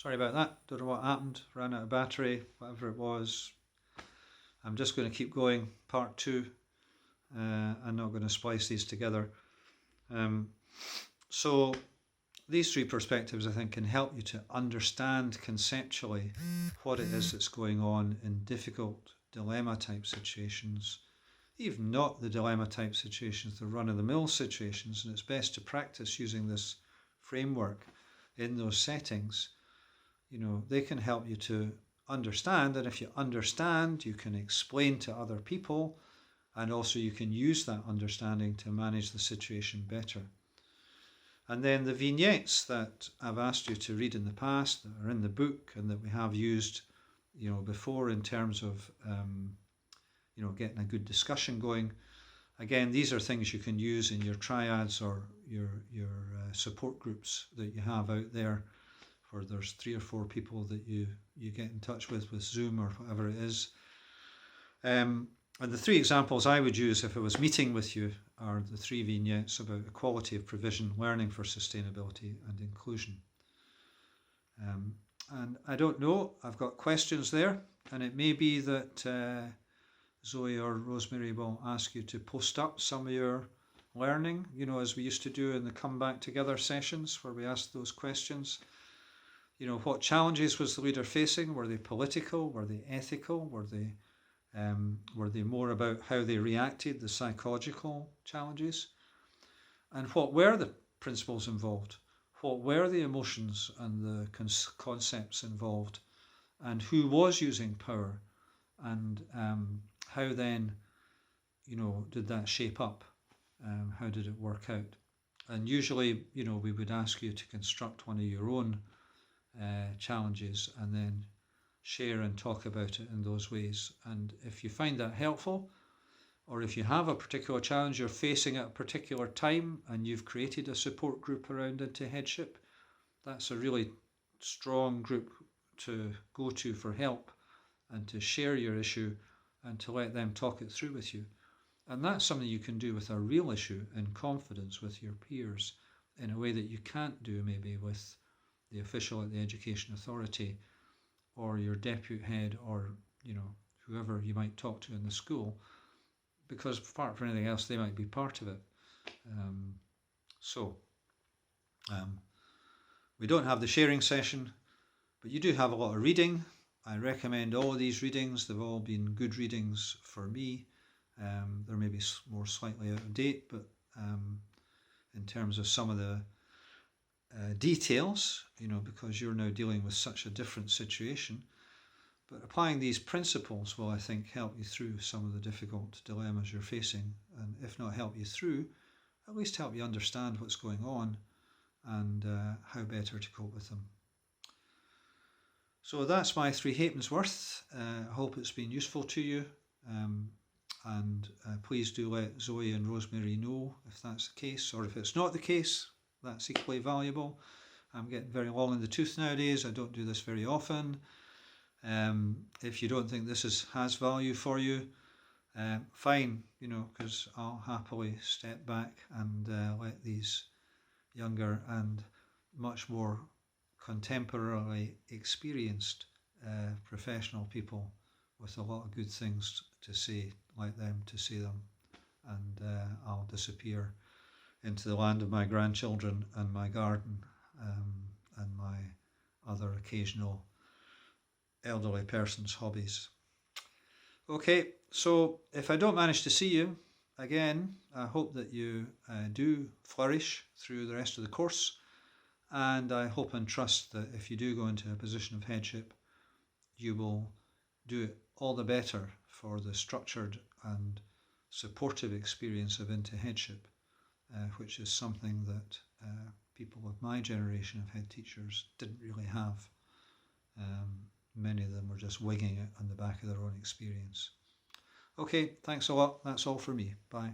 Sorry about that. Don't know what happened. Ran out of battery, whatever it was. I'm just going to keep going. Part 2. I'm not going to splice these together. So these 3 perspectives, I think, can help you to understand conceptually what it is that's going on in difficult dilemma type situations, even not the dilemma type situations, the run-of-the-mill situations. And it's best to practice using this framework in those settings. They can help you to understand, and if you understand, you can explain to other people, and also you can use that understanding to manage the situation better. And then the vignettes that I've asked you to read in the past, that are in the book and that we have used before in terms of getting a good discussion going. Again, these are things you can use in your triads or your support groups that you have out there, where there's 3 or 4 people that you get in touch with Zoom or whatever it is. And the 3 examples I would use if I was meeting with you are the 3 vignettes about equality of provision, learning for sustainability and inclusion. And I don't know, I've got questions there, and it may be that Zoe or Rosemary will ask you to post up some of your learning, as we used to do in the Come Back Together sessions where we asked those questions. What challenges was the leader facing? Were they political? Were they ethical? Were they more about how they reacted, the psychological challenges? And what were the principles involved? What were the emotions and the concepts involved? And who was using power? And how then, did that shape up? How did it work out? And usually, we would ask you to construct one of your own challenges and then share and talk about it in those ways. And if you find that helpful, or if you have a particular challenge you're facing at a particular time and you've created a support group around Into Headship, that's a really strong group to go to for help and to share your issue and to let them talk it through with you. And that's something you can do with a real issue in confidence with your peers in a way that you can't do maybe with the official at the Education Authority or your deputy head or whoever you might talk to in the school, because apart from anything else they might be part of it. We don't have the sharing session, but you do have a lot of reading. I recommend all of these readings. They've all been good readings for me. They're maybe more slightly out of date, but in terms of some of the details, because you're now dealing with such a different situation. But applying these principles will, I think, help you through some of the difficult dilemmas you're facing. And if not help you through, at least help you understand what's going on and how better to cope with them. So that's my 3 halfpence worth. I hope it's been useful to you. And please do let Zoe and Rosemary know if that's the case, or if it's not the case, that's equally valuable. I'm getting very long in the tooth nowadays. I don't do this very often. If you don't think this has value for you, fine, because I'll happily step back and let these younger and much more contemporarily experienced professional people with a lot of good things to say, let them to say them, and I'll disappear into the land of my grandchildren and my garden and my other occasional elderly person's hobbies. Okay, so if I don't manage to see you again, I hope that you do flourish through the rest of the course, and I hope and trust that if you do go into a position of headship, you will do it all the better for the structured and supportive experience of Into Headship, which is something that people of my generation of head teachers didn't really have. Many of them were just winging it on the back of their own experience. Okay, thanks a lot. That's all for me. Bye.